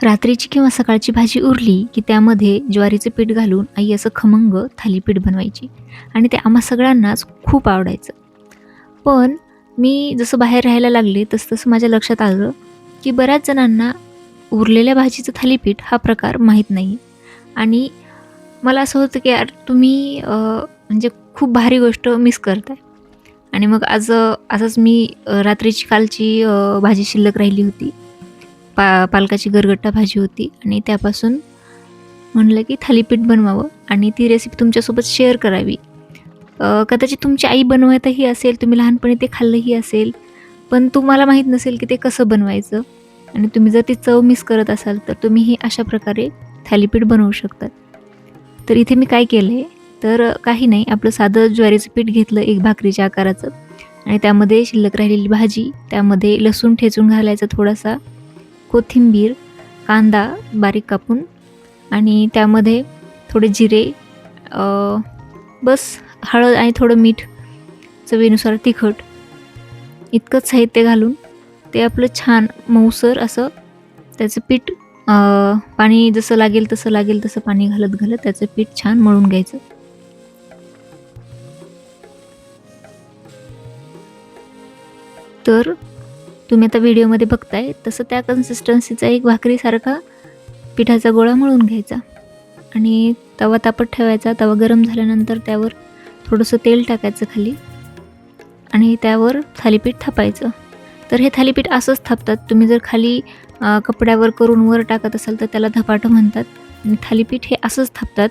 रात्रीची किंवा सकाळची भाजी उरली, की त्यामध्ये ज्वारीचं पीठ घालून आई असं खमंग थालीपीठ बनवायची आणि ते आम्हा सगळ्यांनाच खूप आवडायचं. पण मी जसं बाहेर राहायला लागले, तसं-तसं माझ्या लक्षात आलं, की बऱ्याच जणांना उरलेल्या भाजीचं थालीपीठ हा प्रकार माहीत नाही आणि मला असं होतं, की यार तुम्ही म्हणजे खूप भारी गोष्ट मिस करताय. आणि मग आज असंच मी रात्रीची कालची भाजी शिल्लक राहिली होती. पालकाची गरगट्टा भाजी होती आणि त्यापासून म्हणलं की थालीपीठ बनवावं आणि ती रेसिपी तुमच्यासोबत शेअर करावी. कदाचित तुमची आई बनवतही असेल, तुम्ही लहानपणी ते खाल्लंही असेल, पण तुम्हाला माहीत नसेल की ते कसं बनवायचं आणि तुम्ही जर ती चव मिस करत असाल, तर तुम्ही हे अशा प्रकारे थालीपीठ बनवू शकतात. तर इथे मी काय केलं आहे, तर काही नाही, आपलं साधं ज्वारीचं पीठ घेतलं एक भाकरीच्या आकाराचं आणि त्यामध्ये शिल्लक राहिलेली भाजी, त्यामध्ये लसूण ठेचून घालायचा थोडासा, कोथिंबीर, कांदा बारीक कापून आणि त्यामध्ये थोडे जिरे, बस हळद आणि थोडं मीठ, चवीनुसार तिखट, इतकंच साहित्य घालून ते आपलं छान मऊसर असं त्याचं पीठ, पाणी जसं लागेल तसं पाणी घालत त्याचं पीठ छान मळून घ्यायचं. तर तुम्ही आता व्हिडिओमध्ये बघताय तसं त्या कन्सिस्टन्सीचा एक भाकरीसारखा पिठाचा गोळा मळून घ्यायचा आणि तवा तापत ठेवायचा. तवा गरम झाल्यानंतर त्यावर थोडंसं तेल टाकायचं खाली आणि त्यावर थालीपीठ थापायचं. तर हे थालीपीठ असंच थापतात. तुम्ही जर खाली कपड्यावर करून वर टाकत असाल तर त्याला धपाटं म्हणतात आणि थालीपीठ हे असंच थापतात.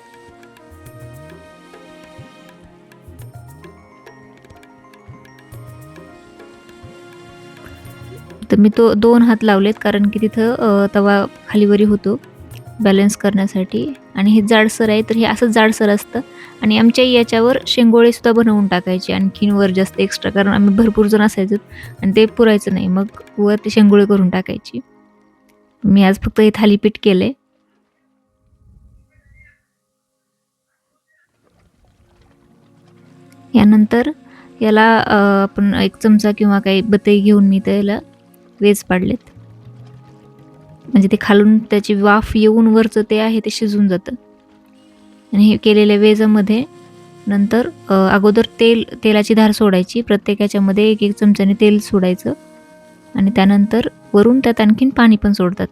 तर मी 2 हात लावलेत कारण की तिथं तवा खालीवरी होतो बॅलन्स करण्यासाठी आणि हे जाडसर आहे, तर हे असंच जाडसर असतं आणि आमच्या याच्यावर शेंगोळेसुद्धा बनवून टाकायचे आणखीन वर जास्त एक्स्ट्रा, कारण आम्ही भरपूर जण असायचो आणि ते पुरायचं नाही, मग वर ते शेंगोळे करून टाकायची. मी आज फक्त हे थालीपीठ केले. यानंतर याला आपण एक चमचा किंवा काही बतई घेऊन मी त्याला वेज पाडलेत. म्हणजे ते खालून त्याची वाफ येऊन वरचं ते आहे ते शिजून जातं आणि हे केलेल्या वेजामध्ये नंतर अगोदर तेलाची धार सोडायची. प्रत्येक याच्यामध्ये 1-1 चमच्याने तेल सोडायचं आणि त्यानंतर वरून त्यात आणखीन पाणी पण सोडतात.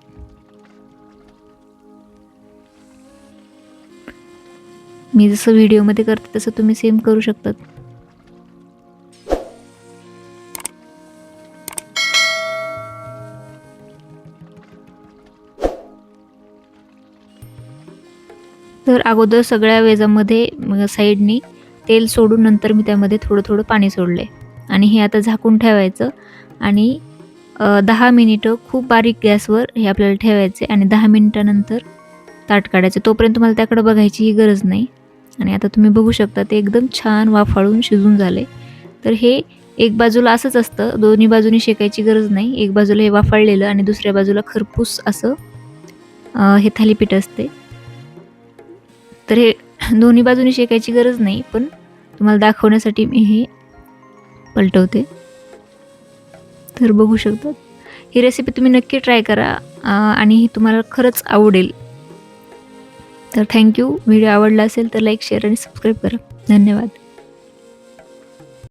मी जसं व्हिडिओमध्ये करते तसं तुम्ही सेम करू शकतात. तर अगोदर सगळ्या वेजामध्ये साईडनी तेल सोडून नंतर मी त्यामध्ये थोडं पाणी सोडले आणि हे आता झाकून ठेवायचं आणि 10 मिनिटं खूप बारीक गॅसवर हे आपल्याला ठेवायचे आणि 10 मिनिटानंतर ताट काढायचं. तोपर्यंत तुम्हाला त्याकडे बघायचीही गरज नाही आणि आता तुम्ही बघू शकता ते एकदम छान वाफाळून शिजून झाले. तर हे एक बाजूला असंच असतं, दोन्ही बाजूनी शेकायची गरज नाही. एक बाजूला हे वाफाळलेलं आणि दुसऱ्या बाजूला खरपूस असं हे थालीपीठ असते. तर हे दोन्ही बाजूनी शेकायची गरज नाही, पण तुम्हाला दाखवण्यासाठी मी हे पलटवते. तर बघू शकता, ही रेसिपी तुम्ही नक्की ट्राय करा आणि ही तुम्हाला खरंच आवडेल. तर थँक्यू. व्हिडिओ आवडला असेल तर लाईक, शेअर आणि सबस्क्राईब करा. धन्यवाद.